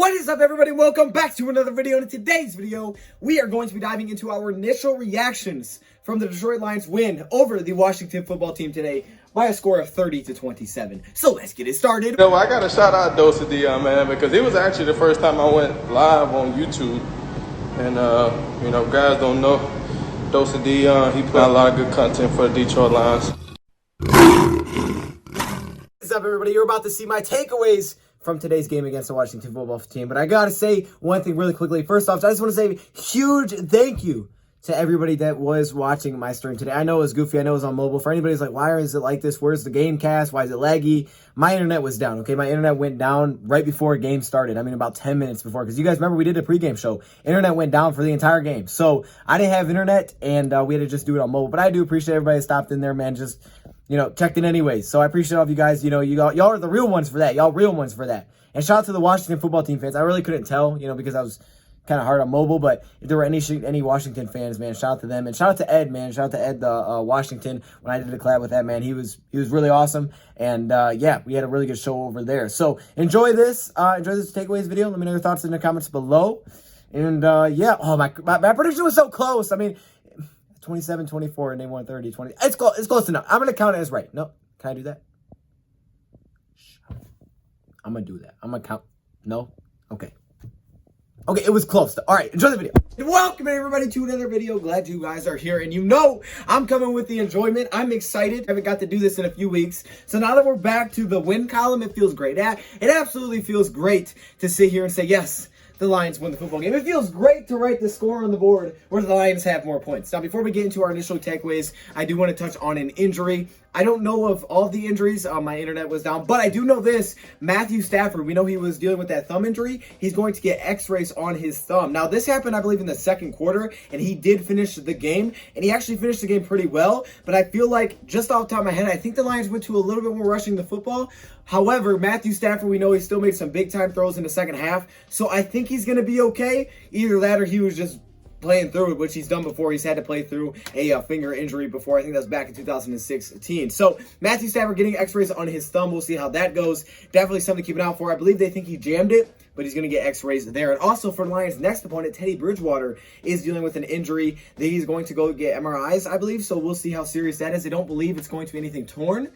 What is up, everybody? Welcome back to another video. In today's video, we are going to be diving into our initial reactions from the Detroit Lions win over the Washington football team today by a score of 30-27. So let's get it started. I got to shout out DoseOfDion, man, because it was actually the first time I went live on YouTube. And, guys don't know, DoseOfDion, he put out a lot of good content for the Detroit Lions. What's up, everybody? You're about to see my takeaways from today's game against the Washington football team. But I gotta say one thing really quickly. First off, I just want to say huge thank you to everybody that was watching my stream today. I know it was goofy. I know it was on mobile. For anybody who's like, why is it like this? Where's the game cast? Why is it laggy? My internet was down, okay? My internet went down right before a game started. I mean, about 10 minutes before. Because you guys remember we did a pregame show. Internet went down for the entire game. So I didn't have internet, and we had to just do it on mobile. But I do appreciate everybody that stopped in there, man. Just, checked in anyways. So I appreciate all of you guys. Y'all are the real ones for that. Y'all real ones for that. And shout out to the Washington football team fans. I really couldn't tell, because I was kind of hard on mobile. But if there were any Washington fans, man, shout out to them. And shout out to Ed, man. Shout out to Ed Washington when I did a collab with that, man. He was really awesome. And, yeah, we had a really good show over there. So enjoy this. Enjoy this takeaways video. Let me know your thoughts in the comments below. And, yeah. Oh, my prediction was so close. I mean, 27-24 and they won 30-20. It's close enough. I'm going to count it as right. No. Can I do that? I'm going to do that. I'm going to count. No? Okay. Okay, it was close. All right, enjoy the video. Welcome, everybody, to another video. Glad you guys are here. And I'm coming with the enjoyment. I'm excited. I haven't got to do this in a few weeks. So now that we're back to the win column, it feels great. It absolutely feels great to sit here and say, yes, the Lions won the football game. It feels great to write the score on the board where the Lions have more points. Now, before we get into our initial takeaways, I do want to touch on an injury. I don't know of all of the injuries. My internet was down, but I do know this. Matthew Stafford, we know he was dealing with that thumb injury. He's going to get x-rays on his thumb. Now, this happened, I believe, in the second quarter, and he did finish the game, and he actually finished the game pretty well, but I feel like, just off the top of my head, I think the Lions went to a little bit more rushing the football. However, Matthew Stafford, we know he still made some big-time throws in the second half, so I think he's going to be okay. Either that or he was just playing through it, which he's done before. He's had to play through a finger injury before. I think that was back in 2016. So Matthew Stafford getting x-rays on his thumb. We'll see how that goes. Definitely something to keep an eye out for. I believe they think he jammed it, but he's going to get x-rays there. And also for the Lions' next opponent, Teddy Bridgewater is dealing with an injury that he's going to go get MRIs, I believe. So we'll see how serious that is. I don't believe it's going to be anything torn,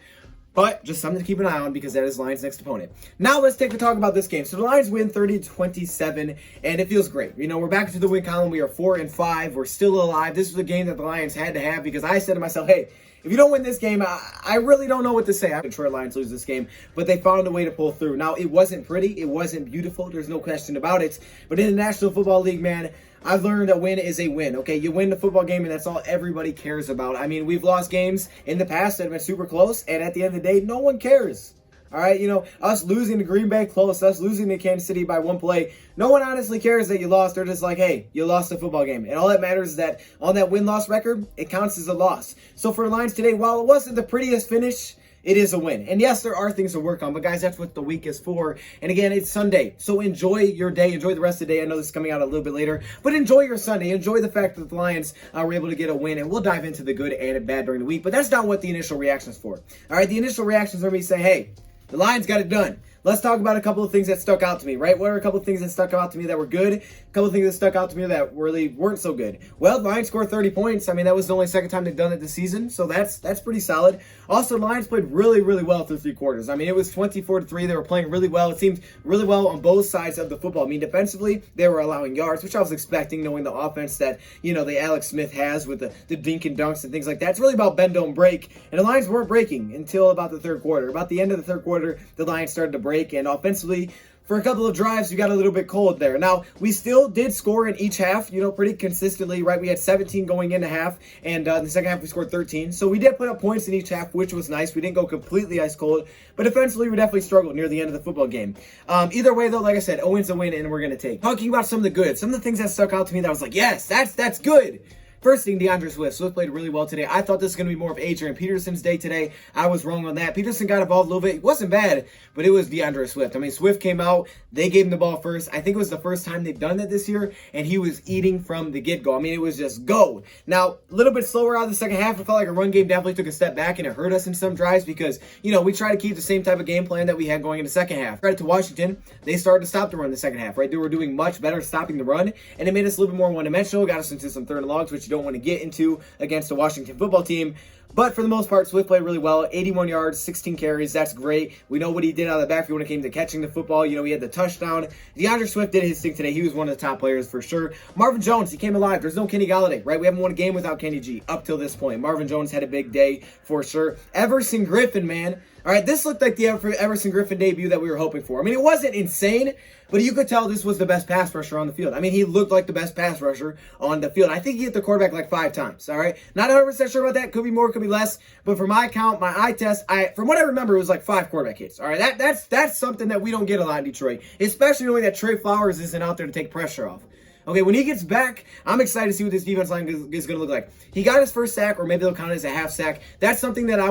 but just something to keep an eye on because that is Lions' next opponent. Now let's take a talk about this game. So the Lions win 30-27, and it feels great. We're back to the win column. We are 4-5. We're still alive. This was a game that the Lions had to have because I said to myself, hey, if you don't win this game, I really don't know what to say. The Detroit Lions lose this game, but they found a way to pull through. Now, it wasn't pretty. It wasn't beautiful. There's no question about it. But in the National Football League, man, I've learned a win is a win, okay? You win the football game, and that's all everybody cares about. I mean, we've lost games in the past that have been super close, and at the end of the day, no one cares. All right, us losing to Green Bay close, us losing to Kansas City by one play, no one honestly cares that you lost. They're just like, hey, you lost the football game. And all that matters is that on that win-loss record, it counts as a loss. So for the Lions today, while it wasn't the prettiest finish, it is a win. And yes, there are things to work on, but guys, that's what the week is for. And again, it's Sunday. So enjoy your day. Enjoy the rest of the day. I know this is coming out a little bit later, but enjoy your Sunday. Enjoy the fact that the Lions were able to get a win, and we'll dive into the good and the bad during the week. But that's not what the initial reaction is for. All right, the initial reactions are me saying, hey, the Lions got it done. Let's talk about a couple of things that stuck out to me, right? What are a couple of things that stuck out to me that were good? A couple of things that stuck out to me that really weren't so good. Well, the Lions scored 30 points. I mean, that was the only second time they've done it this season, so that's pretty solid. Also, the Lions played really, really well through three quarters. I mean, it was 24-3. They were playing really well. It seemed really well on both sides of the football. I mean, defensively, they were allowing yards, which I was expecting, knowing the offense that, the Alex Smith has with the dink and dunks and things like that. It's really about bend, don't break, and the Lions weren't breaking until about the third quarter. About the end of the third quarter, the Lions started to break, and offensively, for a couple of drives, we got a little bit cold there. Now, we still did score in each half, pretty consistently, right? We had 17 going into half, and in the second half, we scored 13. So we did put up points in each half, which was nice. We didn't go completely ice cold, but defensively, we definitely struggled near the end of the football game. Either way, though, like I said, a win's a win, and we're going to take. Talking about some of the good, some of the things that stuck out to me that I was like, yes, that's good. First thing, DeAndre Swift. Swift played really well today. I thought this was going to be more of Adrian Peterson's day today. I was wrong on that. Peterson got involved a little bit. It wasn't bad, but it was DeAndre Swift. I mean, Swift came out. They gave him the ball first. I think it was the first time they've done that this year, and he was eating from the get-go. I mean, it was just go. Now, a little bit slower out of the second half. I felt like our run game definitely took a step back, and it hurt us in some drives because, you know, we try to keep the same type of game plan that we had going in the second half. Credit to Washington, they started to stop the run in the second half, right? They were doing much better stopping the run, and it made us a little bit more one-dimensional, got us into some third and longs, which you don't want to get into against the Washington football team. But for the most part, Swift played really well. 81 yards, 16 carries. That's great. We know what he did out of the backfield when it came to catching the football. You know, he had the touchdown. DeAndre Swift did his thing today. He was one of the top players for sure. Marvin Jones, he came alive. There's no Kenny Galladay, right? We haven't won a game without Kenny G up till this point. Marvin Jones had a big day for sure. Everson Griffin, man. All right, this looked like the Everson Griffin debut that we were hoping for. I mean, it wasn't insane, but you could tell this was the best pass rusher on the field. I mean, he looked like the best pass rusher on the field. I think he hit the quarterback like 5 times, all right? Not 100% sure about that. Could be more, could be less. But for my count, my eye test, from what I remember, it was like 5 quarterback hits, all right? That's something that we don't get a lot in Detroit, especially knowing that Trey Flowers isn't out there to take pressure off. Okay, when he gets back, I'm excited to see what this defense line is going to look like. He got his first sack, or maybe they'll count it as a half sack. That's something that I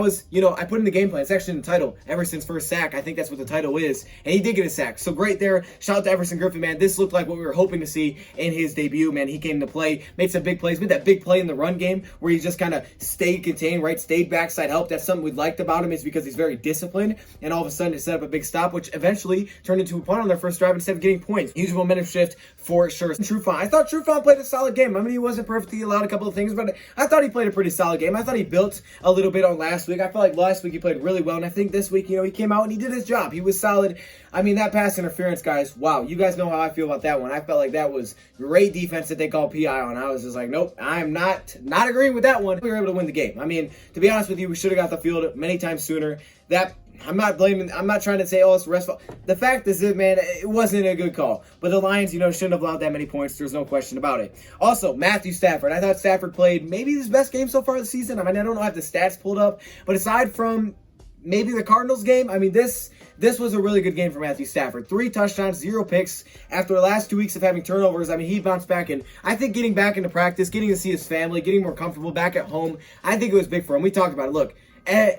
put in the game plan. It's actually in the title, Everson's first sack. I think that's what the title is. And he did get a sack. So great there. Shout out to Everson Griffin, man. This looked like what we were hoping to see in his debut, man. He came to play, made some big plays. Made that big play in the run game where he just kind of stayed contained, right? Stayed backside help. That's something we liked about him, is because he's very disciplined. And all of a sudden, it set up a big stop, which eventually turned into a punt on their first drive instead of getting points. Huge momentum shift for sure. Trufant. I thought Trufant played a solid game. I mean, he wasn't perfect. He allowed a couple of things, but I thought he played a pretty solid game. I thought he built a little bit on last week. I felt like last week he played really well, and I think this week, you know, he came out and he did his job. He was solid. I mean, that pass interference, guys, wow. You guys know how I feel about that one. I felt like that was great defense that they called PI on. I was just like, nope, I'm not agreeing with that one. We were able to win the game. I mean, to be honest with you, we should have got the field many times sooner. I'm not trying to say, oh, it's restful. The fact is that, man, it wasn't a good call. But the Lions, you know, shouldn't have allowed that many points. There's no question about it. Also, Matthew Stafford. I thought Stafford played maybe his best game so far this season. I mean, I don't know if I have the stats pulled up. But aside from maybe the Cardinals game, I mean, this was a really good game for Matthew Stafford. 3 touchdowns, 0 picks. After the last 2 weeks of having turnovers, I mean, he bounced back. And I think getting back into practice, getting to see his family, getting more comfortable back at home, I think it was big for him. We talked about it. Look,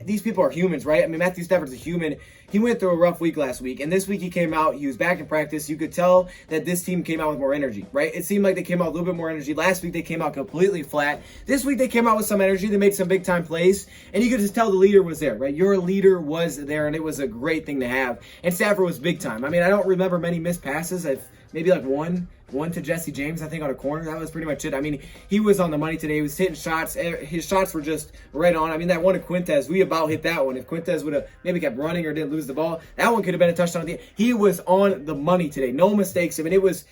these people are humans, right? I mean, Matthew Stafford's a human. He went through a rough week last week, and this week he came out. He was back in practice. You could tell that this team came out with more energy, right? It seemed like they came out with a little bit more energy. Last week they came out completely flat. This week they came out with some energy. They made some big-time plays, and you could just tell the leader was there, right? Your leader was there, and it was a great thing to have. And Stafford was big-time. I mean, I don't remember many missed passes. Maybe like one to Jesse James, I think, on a corner. That was pretty much it. I mean, he was on the money today. He was hitting shots. His shots were just right on. I mean, that one to Quintez, we about hit that one. If Quintez would have maybe kept running or didn't lose the ball, that one could have been a touchdown at the end. He was on the money today. No mistakes. I mean, it was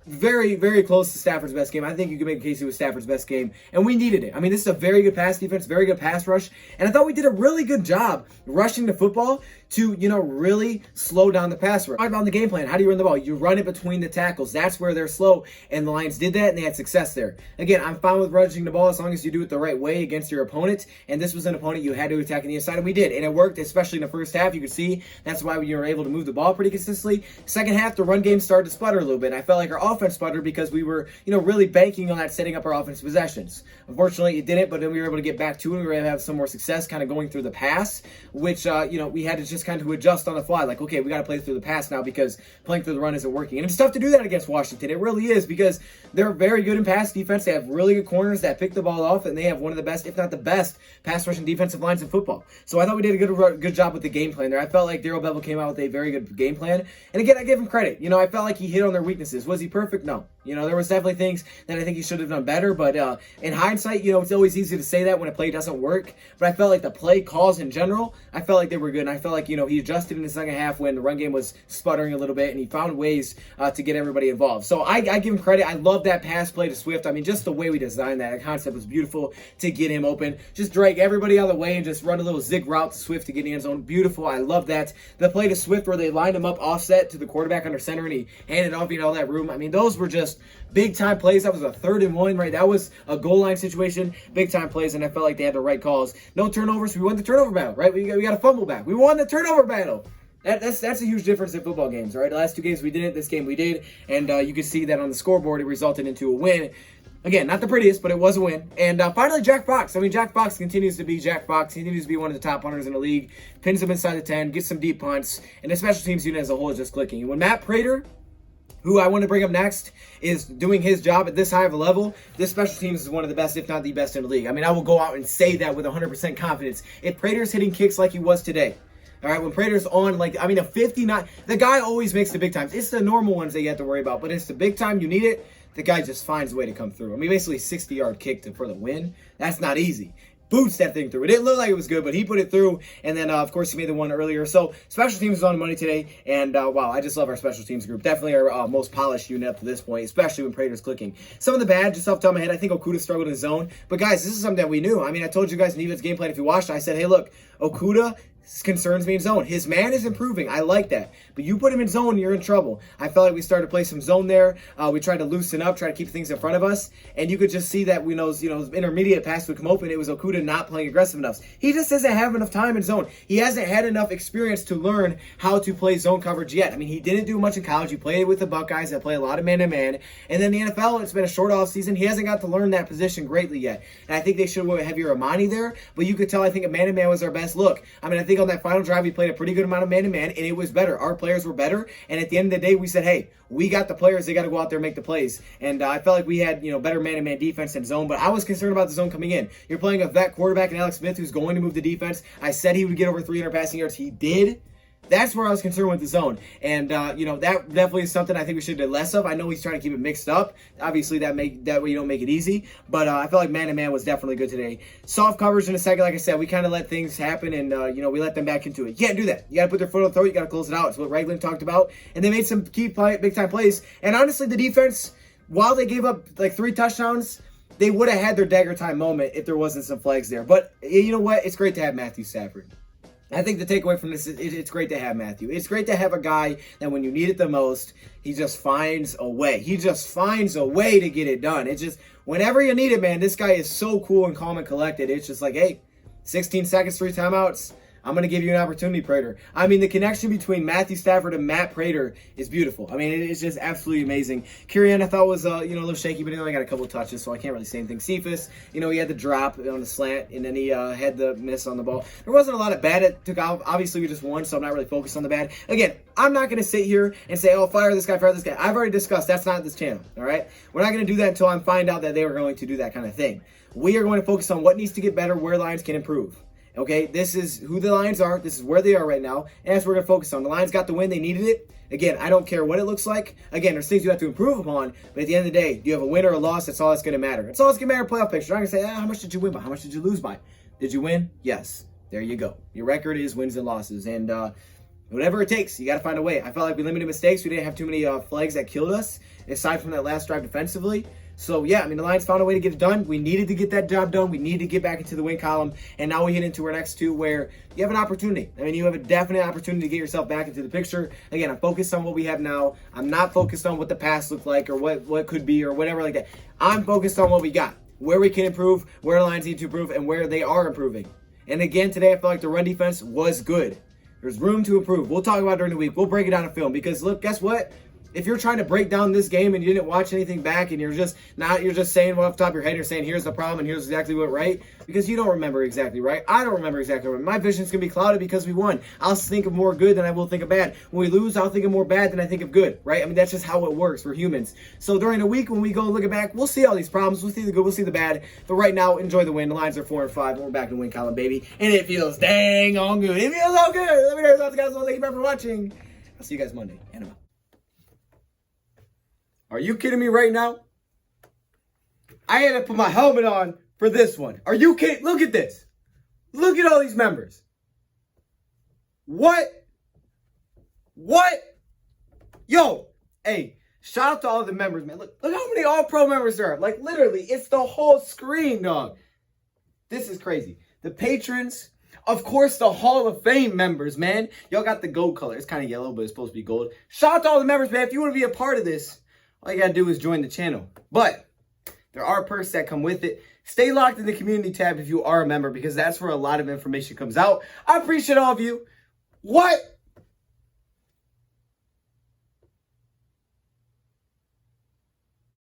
very, very close to Stafford's best game. I think you could make a case it was Stafford's best game, and we needed it. I mean, this is a very good pass defense, very good pass rush, and I thought we did a really good job rushing the football to, you know, really slow down the pass rush. Talk about the game plan. How do you run the ball? You run it between the tackles. That's where they're slow, and the Lions did that, and they had success there. Again, I'm fine with rushing the ball as long as you do it the right way against your opponent, and this was an opponent you had to attack on the inside, and we did, and it worked, especially in the first half. You could see that's why we were able to move the ball pretty consistently. Second half, the run game started to sputter a little bit. I felt like our offense sputtered because we were, you know, really banking on that, setting up our offensive possessions. Unfortunately, it didn't, but then we were able to get back to it. We were able to have some more success kind of going through the pass, which, you know, we had to just kind of adjust on the fly. Like, okay, we got to play through the pass now because playing through the run isn't working. And it's tough to do that against Washington. It really is, because they're very good in pass defense. They have really good corners that pick the ball off, and they have one of the best, if not the best, pass rushing defensive lines in football. So I thought we did a good job with the game plan there. I felt like Darrell Bevell came out with a very good game plan. And again, I give him credit. You know, I felt like he hit on their weaknesses. Was he perfect? No. You know, there was definitely things that I think he should have done better, but in hindsight, you know, it's always easy to say that when a play doesn't work, but I felt like the play calls in general, I felt like they were good, and I felt like, you know, he adjusted in the second half when the run game was sputtering a little bit, and he found ways to get everybody involved. So I give him credit. I love that pass play to Swift. I mean, just the way we designed that concept was beautiful to get him open. Just drag everybody out of the way and just run a little zig route to Swift to get in the end zone. Beautiful. I love that. The play to Swift where they lined him up offset to the quarterback under center, and he handed off, you know, all that room. I mean, those were just big-time plays. That was a 3rd and 1, right? That was a goal line situation. Big-time plays, and I felt like they had the right calls. No turnovers. We won the turnover battle, right? We got a fumble back. We won the turnover battle. That's a huge difference in football games, right? The last 2 games we didn't. This game we did, and you can see that on the scoreboard. It resulted into a win. Again, not the prettiest, but it was a win. And finally, Jack Fox. I mean, Jack Fox continues to be Jack Fox. He continues to be one of the top punters in the league. Pins him inside the 10, gets some deep punts, and the special teams unit as a whole is just clicking. And when Matt Prater, who I want to bring up next, is doing his job at this high of a level, this special teams is one of the best, if not the best in the league. I mean, I will go out and say that with 100% confidence. If Prater's hitting kicks like he was today, all right, when Prater's on, like, I mean, a 59, the guy always makes the big times. It's the normal ones that you have to worry about, but it's the big time you need it, the guy just finds a way to come through. I mean, basically 60-yard kick for the win. That's not easy. Boots that thing through. It didn't look like it was good, but he put it through. And then, of course, he made the one earlier. So, special teams is on the money today. And, wow, I just love our special teams group. Definitely our most polished unit up to this point, especially when Prater's clicking. Some of the bad, just off the top of my head, I think Okuda struggled in his zone. But, guys, this is something that we knew. I mean, I told you guys in Eva's game plan, if you watched it, I said, hey, look, Okuda concerns me in zone. His man is improving. I like that. But you put him in zone, you're in trouble. I felt like we started to play some zone there. We tried to loosen up, try to keep things in front of us. And you could just see that when those, intermediate pass would come open, it was Okuda not playing aggressive enough. He just doesn't have enough time in zone. He hasn't had enough experience to learn how to play zone coverage yet. I mean, he didn't do much in college. He played with the Buckeyes that play a lot of man-to-man. And then the NFL, it's been a short off season. He hasn't got to learn that position greatly yet. And I think they should have heavier Amani there. But you could tell, I think a man-to-man was our best look. I mean, I think on that final drive, we played a pretty good amount of man-to-man, and it was better. Our players were better, and at the end of the day, we said, hey, we got the players. They got to go out there and make the plays. And I felt like we had, better man-to-man defense than zone, but I was concerned about the zone coming in. You're playing a vet quarterback in Alex Smith who's going to move the defense. I said he would get over 300 passing yards. He did. That's where I was concerned with the zone. And, that definitely is something I think we should do less of. I know he's trying to keep it mixed up. Obviously, that way you don't make it easy. But I felt like man-to-man was definitely good today. Soft coverage in a second, like I said, we kind of let things happen and, we let them back into it. You can't do that. You got to put their foot on the throat. You got to close it out. It's what Raglan talked about. And they made some key big-time plays. And honestly, the defense, while they gave up like 3 touchdowns, they would have had their dagger time moment if there wasn't some flags there. But you know what? It's great to have Matthew Stafford. I think the takeaway from this is it's great to have Matthew. It's great to have a guy that when you need it the most, he just finds a way. He just finds a way to get it done. It's just, whenever you need it, man, this guy is so cool and calm and collected. It's just like, hey, 16 seconds, 3 timeouts. I'm going to give you an opportunity, Prater. I mean, the connection between Matthew Stafford and Matt Prater is beautiful. I mean, it's just absolutely amazing. Kirian, I thought was, a little shaky, but he only got a couple of touches, so I can't really say anything. Cephas, he had the drop on the slant, and then he had the miss on the ball. There wasn't a lot of bad it took out. Obviously, we just won, so I'm not really focused on the bad. Again, I'm not going to sit here and say, oh, fire this guy, fire this guy. I've already discussed that's not this channel, all right? We're not going to do that until I find out that they were going to do that kind of thing. We are going to focus on what needs to get better, where Lions can improve. Okay, this is who the Lions are. This is where they are right now. And that's what we're going to focus on. The Lions got the win. They needed it. Again, I don't care what it looks like. Again, there's things you have to improve upon. But at the end of the day, do you have a win or a loss? That's all that's going to matter. That's all that's going to matter in playoff picture. I'm going to say, how much did you win by? How much did you lose by? Did you win? Yes. There you go. Your record is wins and losses. And whatever it takes, you got to find a way. I felt like we limited mistakes. We didn't have too many flags that killed us, aside from that last drive defensively. So, yeah, I mean, the Lions found a way to get it done. We needed to get that job done. We needed to get back into the win column. And now we hit into our next 2 where you have an opportunity. I mean, you have a definite opportunity to get yourself back into the picture. Again, I'm focused on what we have now. I'm not focused on what the past looked like or what could be or whatever like that. I'm focused on what we got, where we can improve, where the Lions need to improve, and where they are improving. And again, today I felt like the run defense was good. There's room to improve. We'll talk about it during the week. We'll break it down in film because, look, guess what? If you're trying to break down this game and you didn't watch anything back and you're just saying well, off the top of your head, you're saying here's the problem and here's exactly what right, because you don't remember exactly right. I don't remember exactly right. My vision's going to be clouded because we won. I'll think of more good than I will think of bad. When we lose, I'll think of more bad than I think of good, right? I mean, that's just how it works. We're humans. So during the week when we go look it back, we'll see all these problems. We'll see the good, we'll see the bad. But right now, enjoy the win. The Lions are 4-5 and we're back in the win column, baby. And it feels dang on good. It feels so good. Let me know your thoughts, guys. Well, thank you for watching. I'll see you guys Monday. And I'm out. Are you kidding me right now? I had to put my helmet on for this one. Are you kidding? Look at this. Look at all these members. What? Yo, hey, shout out to all the members, man. Look how many All-Pro members there are. Like, literally, it's the whole screen, dog. This is crazy. The patrons, of course, the Hall of Fame members, man. Y'all got the gold color. It's kind of yellow, but it's supposed to be gold. Shout out to all the members, man. If you want to be a part of this, all you got to do is join the channel. But there are perks that come with it. Stay locked in the community tab if you are a member because that's where a lot of information comes out. I appreciate all of you. What?